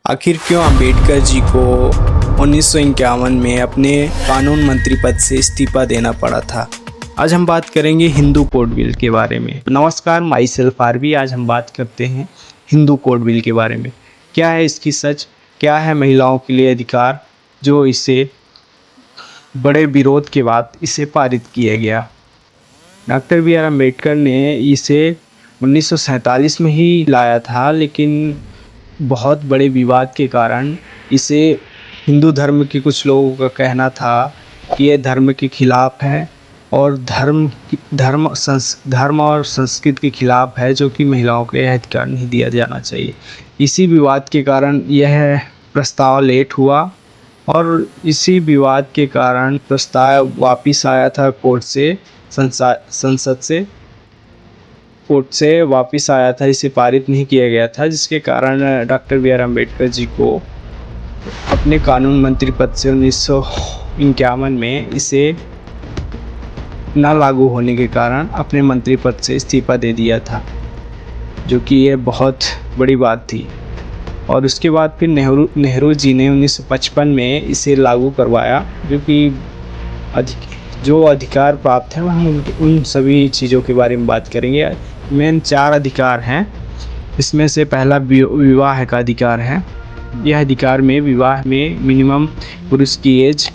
आखिर क्यों अंबेडकर जी को 1951 में अपने कानून मंत्री पद से इस्तीफा देना पड़ा था। आज हम बात करेंगे हिंदू कोड बिल के बारे में। नमस्कार, माई सेल्फ आरवी। आज हम बात करते हैं हिंदू कोड बिल के बारे में। क्या है इसकी सच, क्या है महिलाओं के लिए अधिकार, जो इसे बड़े विरोध के बाद इसे पारित किया गया। डॉक्टर बी आर अम्बेडकर ने इसे 1947 में ही लाया था, लेकिन बहुत बड़े विवाद के कारण इसे हिंदू धर्म के कुछ लोगों का कहना था कि ये धर्म के खिलाफ है और धर्म और संस्कृति के खिलाफ है, जो कि महिलाओं को यह अधिकार नहीं दिया जाना चाहिए। इसी विवाद के कारण यह प्रस्ताव लेट हुआ और इसी विवाद के कारण प्रस्ताव वापस आया था संसद से कोर्ट से वापस आया था। इसे पारित नहीं किया गया था, जिसके कारण doctor B are Ambedkar ji को अपने कानून मंत्री पद से 1951 में इसे न लागू होने के कारण अपने मंत्री पद से इस्तीफा दे दिया था, जो कि ये बहुत बड़ी बात थी। और उसके बाद फिर नेहरू जी ने 1955 में इसे लागू करवाया, जो कि जो अधिकार प्राप्त हैं हम उन सभी चीज़ों के बारे में बात करेंगे। मेन 4 अधिकार हैं। इसमें से पहला विवाह का अधिकार है। यह अधिकार में विवाह में मिनिमम पुरुष की एज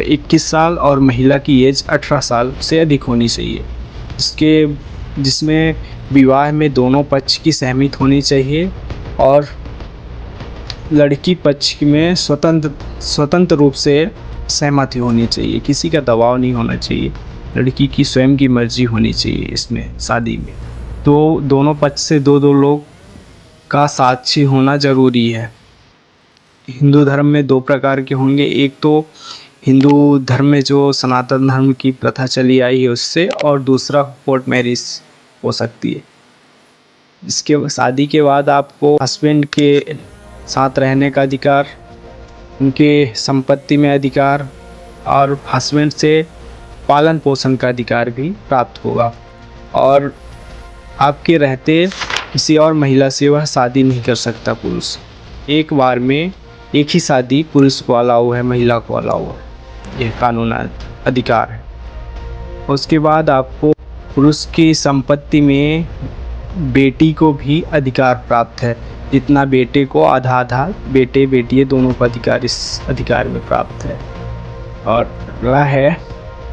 21 साल और महिला की एज 18 साल से अधिक होनी चाहिए। जिसमें विवाह में दोनों पक्ष की सहमति होनी चाहिए और लड़की पक्ष में स्वतंत्र रूप से सहमति होनी चाहिए। किसी का दबाव नहीं होना चाहिए, लड़की की स्वयं की मर्जी होनी चाहिए इसमें शादी में। तो दोनों पक्ष से दो लोग का साक्षी होना ज़रूरी है। हिंदू धर्म में 2 प्रकार के होंगे। एक तो हिंदू धर्म में जो सनातन धर्म की प्रथा चली आई है उससे, और दूसरा कोर्ट मैरिज हो सकती है। इसके शादी के बाद आपको हस्बैंड के साथ रहने का अधिकार, उनके संपत्ति में अधिकार और हस्बैंड से पालन पोषण का अधिकार भी प्राप्त होगा। और आपके रहते किसी और महिला से वह शादी नहीं कर सकता पुरुष। एक बार में एक ही शादी पुरुष को अलाउ है, महिला को अलाउ है। यह कानून अधिकार है। उसके बाद आपको पुरुष की संपत्ति में बेटी को भी अधिकार प्राप्त है। जितना बेटे को आधा आधा, बेटे बेटियाँ दोनों को अधिकार इस अधिकार में प्राप्त है। और अगला है,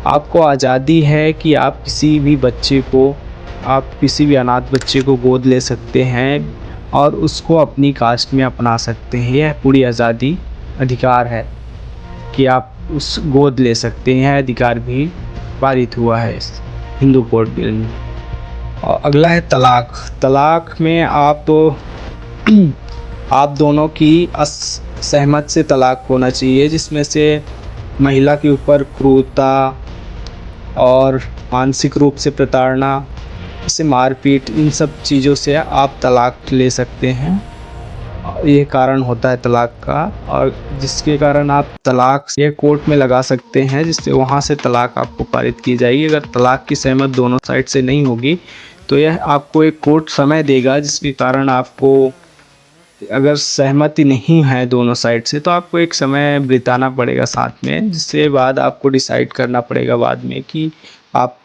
आपको आज़ादी है कि आप किसी भी अनाथ बच्चे को गोद ले सकते हैं और उसको अपनी कास्ट में अपना सकते हैं। यह पूरी आज़ादी अधिकार है कि आप उस गोद ले सकते हैं। यह अधिकार भी पारित हुआ है इस हिंदू कोड बिल में। और अगला है तलाक। तलाक में आप दोनों की सहमत से तलाक होना चाहिए, जिसमें से महिला के ऊपर क्रूरता और मानसिक रूप से प्रताड़ना, जैसे मारपीट, इन सब चीज़ों से आप तलाक ले सकते हैं। ये कारण होता है तलाक का, और जिसके कारण आप तलाक ये कोर्ट में लगा सकते हैं, जिससे वहाँ से तलाक आपको पारित की जाएगी। अगर तलाक की सहमत दोनों साइड से नहीं होगी तो यह आपको एक कोर्ट समय देगा, जिसके कारण आपको, अगर सहमति नहीं है दोनों साइड से, तो आपको एक समय बिताना पड़ेगा साथ में, जिससे बाद आपको डिसाइड करना पड़ेगा बाद में कि आप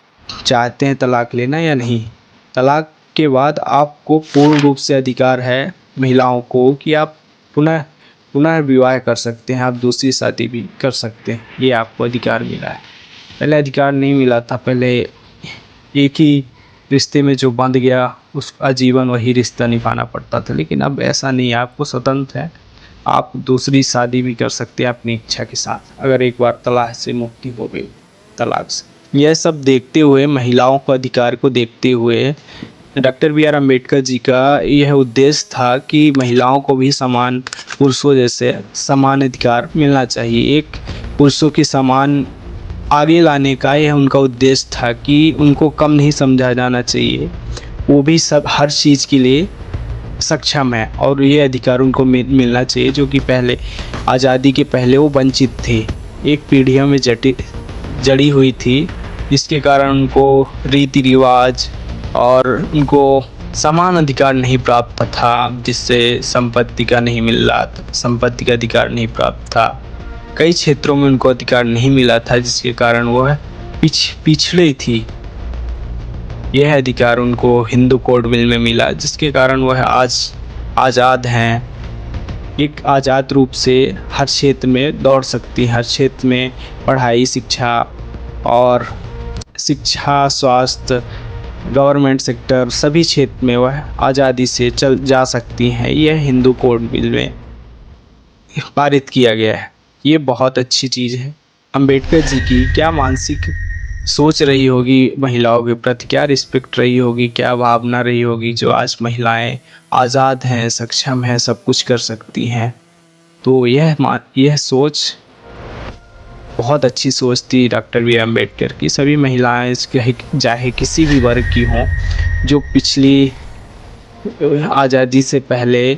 चाहते हैं तलाक लेना या नहीं। तलाक के बाद आपको पूर्ण रूप से अधिकार है महिलाओं को कि आप पुनः विवाह कर सकते हैं, आप दूसरी शादी भी कर सकते हैं। ये आपको अधिकार मिला है। पहले अधिकार नहीं मिला था। पहले एक ही रिश्ते में जो बंध गया उस आजीवन वही रिश्ता निभाना पड़ता था, लेकिन अब ऐसा नहीं है। आपको स्वतंत्र है, आप दूसरी शादी भी कर सकते हैं अपनी इच्छा के साथ, अगर एक बार तलाक से मुक्ति हो गई, तलाक से। यह सब देखते हुए, महिलाओं के अधिकार को देखते हुए, doctor B are Ambedkar ji का यह उद्देश्य था कि महिलाओं को भी समान पुरुषों जैसे समान अधिकार मिलना चाहिए। एक पुरुषों की समान आगे लाने का यह उनका उद्देश्य था कि उनको कम नहीं समझा जाना चाहिए। वो भी सब हर चीज़ के लिए सक्षम है और ये अधिकार उनको मिलना चाहिए, जो कि पहले आज़ादी के पहले वो वंचित थे, एक पीढ़ियों में जड़ी हुई थी, जिसके कारण उनको रीति रिवाज और उनको समान अधिकार नहीं प्राप्त था, जिससे संपत्ति का नहीं मिल रहा था, संपत्ति का अधिकार नहीं प्राप्त था। कई क्षेत्रों में उनको अधिकार नहीं मिला था, जिसके कारण वह पिछड़े थी। यह अधिकार उनको हिंदू कोड बिल में मिला, जिसके कारण वह आज आज़ाद हैं। एक आज़ाद रूप से हर क्षेत्र में दौड़ सकती हैं, हर क्षेत्र में पढ़ाई, शिक्षा, स्वास्थ्य, गवर्नमेंट सेक्टर, सभी क्षेत्र में वह आज़ादी से चल जा सकती हैं। यह हिंदू कोड बिल में पारित किया गया है। ये बहुत अच्छी चीज़ है। अंबेडकर जी की क्या मानसिक सोच रही होगी महिलाओं के प्रति, क्या रिस्पेक्ट रही होगी, क्या भावना रही होगी, जो आज महिलाएं आज़ाद हैं, सक्षम हैं, सब कुछ कर सकती हैं। तो यह सोच बहुत अच्छी सोच थी डॉक्टर बी आर अम्बेडकर की। सभी महिलाएं चाहे किसी भी वर्ग की हों, जो पिछली आज़ादी से पहले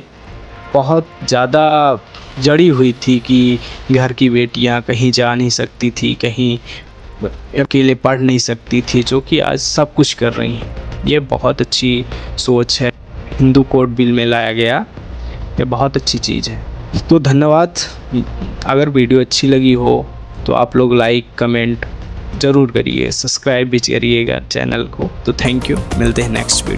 बहुत ज़्यादा जड़ी हुई थी कि घर की बेटियां कहीं जा नहीं सकती थी, कहीं अकेले पढ़ नहीं सकती थी, जो कि आज सब कुछ कर रही हैं। ये बहुत अच्छी सोच है, हिंदू कोड बिल में लाया गया। ये बहुत अच्छी चीज़ है। तो धन्यवाद। अगर वीडियो अच्छी लगी हो तो आप लोग लाइक कमेंट ज़रूर करिए, सब्सक्राइब भी करिएगा चैनल को। तो थैंक यू, मिलते हैं नेक्स्ट वीडियो।